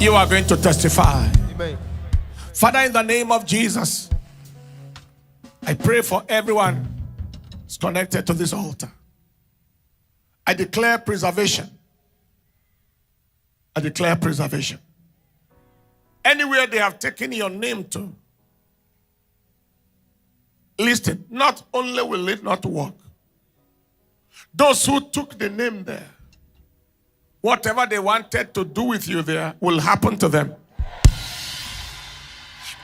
You are going to testify. Amen. Father, in the name of Jesus, I pray for everyone who's connected to this altar. I declare preservation. I declare preservation. Anywhere they have taken your name to, listen, not only will it not work, those who took the name there, whatever they wanted to do with you there will happen to them.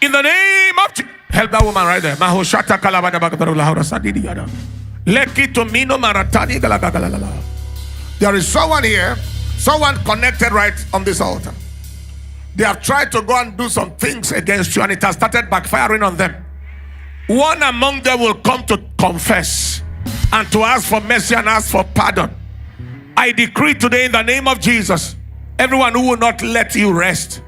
In the name of Jesus. Help that woman right there. There is someone here, someone connected right on this altar. They have tried to go and do some things against you and it has started backfiring on them. One among them will come to confess and to ask for mercy and ask for pardon. I decree today in the name of Jesus, everyone who will not let you rest,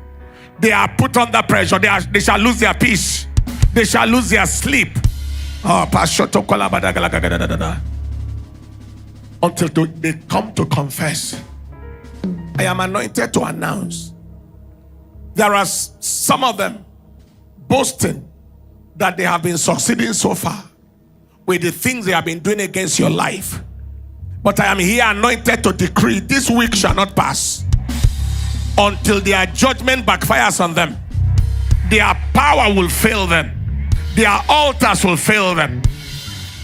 they are put under pressure. They shall lose their peace. They shall lose their sleep. Until they come to confess. I am anointed to announce. There are some of them boasting that they have been succeeding so far with the things they have been doing against your life. But I am here anointed to decree this week shall not pass until their judgment backfires on them. Their power will fail them. Their altars will fail them.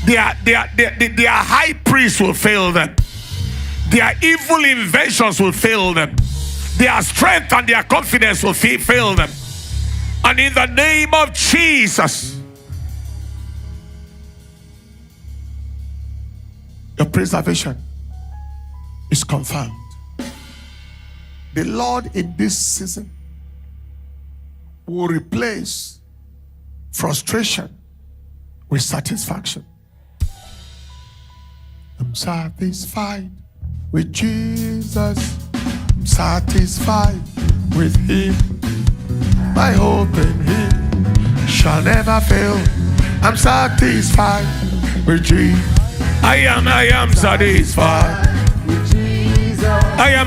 Their high priest will fail them. Their evil inventions will fail them. Their strength and their confidence will fail them. And in the name of Jesus, your preservation is confirmed. The Lord in this season will replace frustration with satisfaction. I'm satisfied with Jesus. I'm satisfied with Him. My hope in Him shall never fail. I'm satisfied with Jesus. I am satisfied with Jesus. I am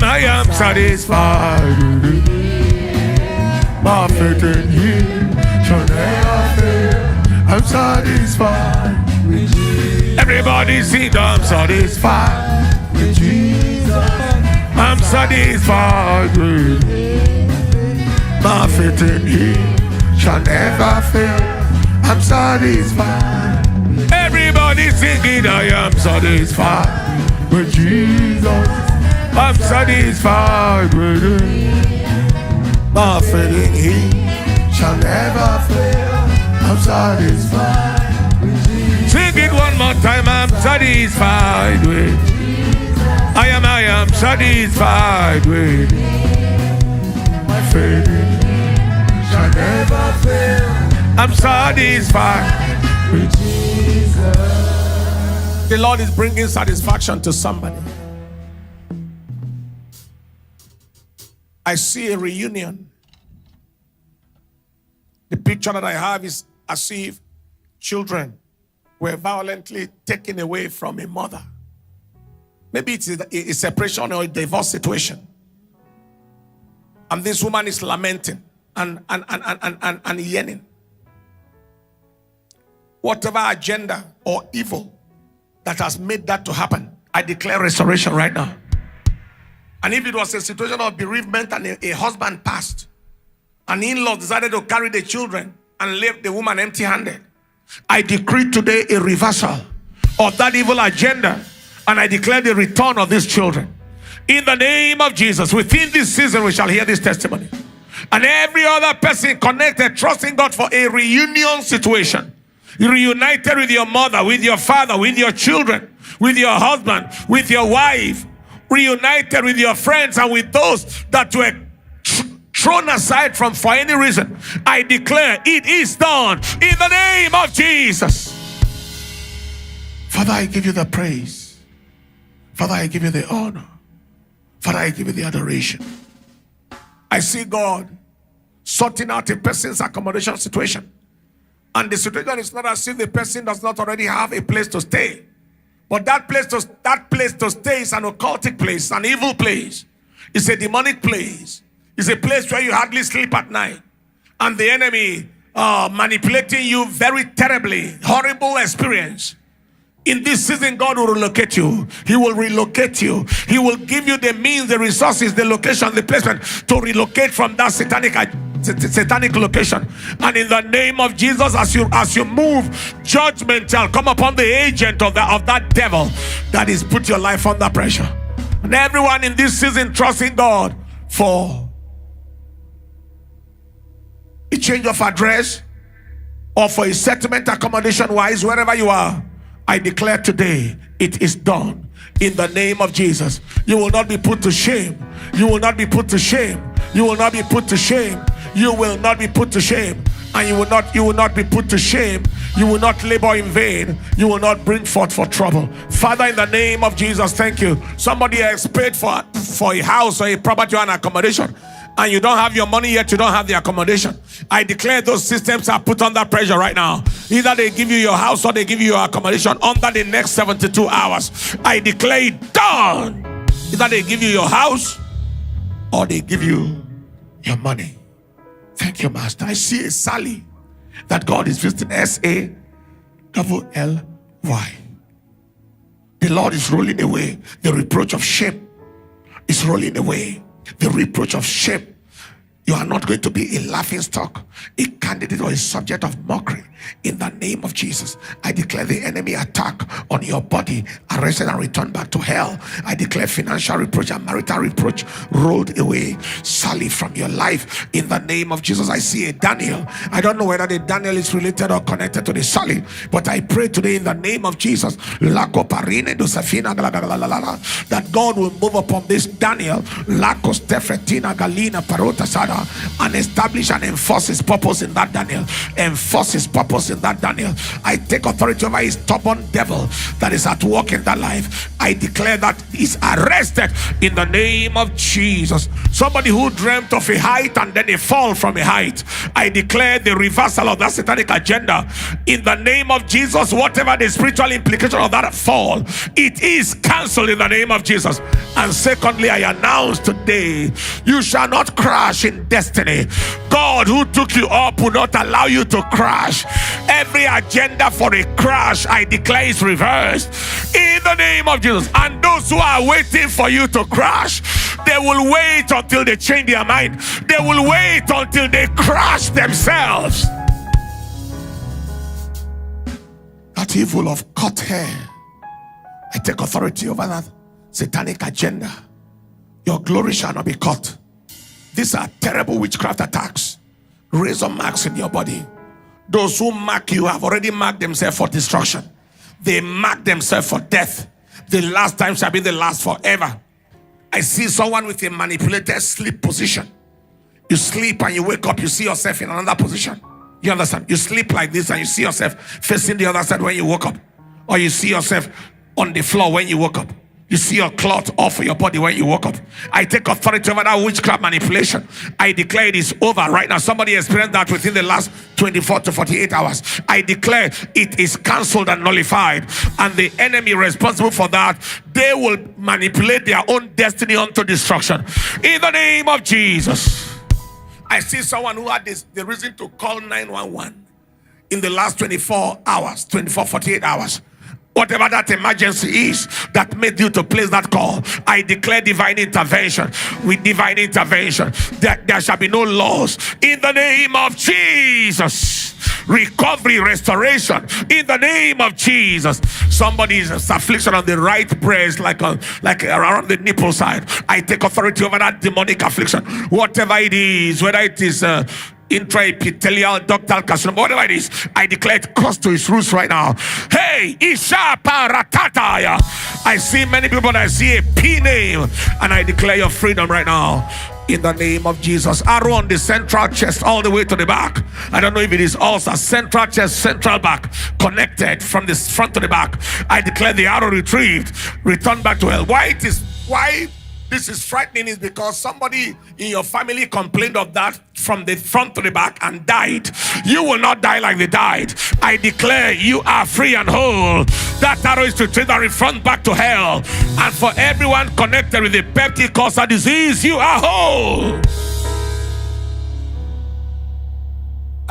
satisfied with Him. My faith in Him shall never fail. I'm satisfied with Jesus. Everybody sing, I'm satisfied with Jesus. I'm satisfied with Him. My faith in Him shall never fail. I'm satisfied. Everybody singing, I am satisfied with Jesus. I'm satisfied with Him. My faith in Him shall never fail. I'm satisfied with Jesus. Sing it one more time. I'm satisfied with Jesus. I am satisfied with Him. My faith in Him shall never fail. I'm satisfied with Jesus. The Lord is bringing satisfaction to somebody. I see a reunion. The picture that I have is as if children were violently taken away from a mother. Maybe it's a separation or a divorce situation. And this woman is lamenting and yearning. Whatever agenda or evil that has made that to happen, I declare restoration right now. And if it was a situation of bereavement and a husband passed, an in-law decided to carry the children and leave the woman empty-handed, I decree today a reversal of that evil agenda, and I declare the return of these children. In the name of Jesus, within this season we shall hear this testimony. And every other person connected, trusting God for a reunion situation. Reunited with your mother, with your father, with your children, with your husband, with your wife. Reunited with your friends and with those that were thrown aside from for any reason. I declare it is done in the name of Jesus. Father, I give you the praise. Father, I give you the honor. Father, I give you the adoration. I see God sorting out a person's accommodation situation. And the situation is not as if the person does not already have a place to stay. But that place to stay is an occultic place, an evil place. It's a demonic place. It's a place where you hardly sleep at night. And the enemy manipulating you very terribly. Horrible experience. In this season, God will relocate you. He will relocate you. He will give you the means, the resources, the location, the placement to relocate from that satanic location. And in the name of Jesus, as you move, judgment shall come upon the agent of that devil that is put your life under pressure. And everyone in this season trusting God for a change of address or for a settlement accommodation wise, wherever you are, I declare today it is done in the name of Jesus. You will not be put to shame. You will not be put to shame. You will not be put to shame. You will not be put to shame. And you will not be put to shame. You will not labor in vain. You will not bring forth for trouble. Father, in the name of Jesus, thank you. Somebody has paid for a house or a property or an accommodation, and you don't have your money yet, you don't have the accommodation. I declare those systems are put under pressure right now. Either they give you your house or they give you your accommodation under the next 72 hours. I declare it done. Either they give you your house or they give you your money. Thank you, Master. I see a Sally that God is visiting. SALLY. The Lord is rolling away the reproach of shame. Is rolling away the reproach of shame. You are not going to be a laughing stock, a candidate or a subject of mockery. In the name of Jesus, I declare the enemy attack on your body arrested and returned back to hell. I declare financial reproach and marital reproach rolled away, Sally, from your life. In the name of Jesus, I see a Daniel. I don't know whether the Daniel is related or connected to the Sally, but I pray today in the name of Jesus that God will move upon this Daniel and establish and enforce his purpose in that Daniel. Enforce his purpose in that Daniel. I take authority over his stubborn devil that is at work in that life. I declare that he's arrested in the name of Jesus. Somebody who dreamt of a height and then a fall from a height, I declare the reversal of that satanic agenda in the name of Jesus. Whatever the spiritual implication of that fall, it is cancelled in the name of Jesus. And secondly, I announce today, you shall not crash in destiny. God who took you up will not allow you to crash. Every agenda for a crash, I declare, is reversed in the name of Jesus. And those who are waiting for you to crash, they will wait until they change their mind. They will wait until they crash themselves. That evil of cut hair, I take authority over that satanic agenda. Your glory shall not be cut. These are terrible witchcraft attacks. Razor marks in your body. Those who mark you have already marked themselves for destruction. They mark themselves for death. The last time shall be the last forever. I see someone with a manipulated sleep position. You sleep and you wake up, you see yourself in another position. You understand? You sleep like this and you see yourself facing the other side when you woke up. Or you see yourself on the floor when you woke up. You see your cloth off of your body when you woke up. I take authority over that witchcraft manipulation. I declare it is over right now. Somebody experienced that within the last 24 to 48 hours. I declare it is cancelled and nullified. And the enemy responsible for that, they will manipulate their own destiny unto destruction. In the name of Jesus. I see someone who had the reason to call 911 in the last 24 hours, 48 hours. Whatever that emergency is that made you to place that call, I declare divine intervention. With divine intervention, there shall be no loss. In the name of Jesus. Recovery, restoration. In the name of Jesus. Somebody's affliction on the right breast, like around the nipple side. I take authority over that demonic affliction. Whatever it is, whether it is intraepithelial ductal carcinoma, whatever it is, I declare it cuts to its roots right now. Hey, Isha Paratataya. I see many people that see a P name, and I declare your freedom right now. In the name of Jesus. Arrow on the central chest all the way to the back. I don't know if it is also central chest, central back, connected from the front to the back. I declare the arrow retrieved, returned back to hell. Why this is frightening is because somebody in your family complained of that from the front to the back and died. You will not die like they died. I declare you are free and whole. That arrow is retrieved and returned back to hell. And for everyone connected with the peptic ulcer disease, you are whole.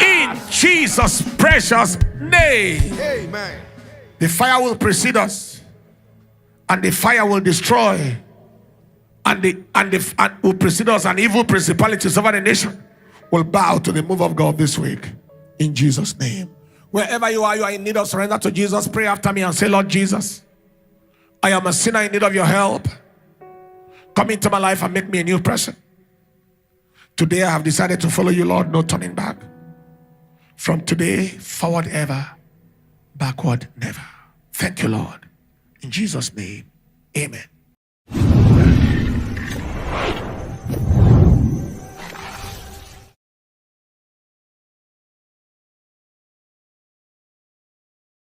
In Jesus' precious name. Amen. The fire will precede us, and the fire will destroy, and will precede us, and evil principalities over the nation will bow to the move of God this week. In Jesus' name. Wherever you are in need of surrender to Jesus, pray after me and say, Lord Jesus, I am a sinner in need of your help. Come into my life and make me a new person. Today I have decided to follow you, Lord, no turning back. From today, forward ever, backward never. Thank you, Lord. In Jesus' name, amen.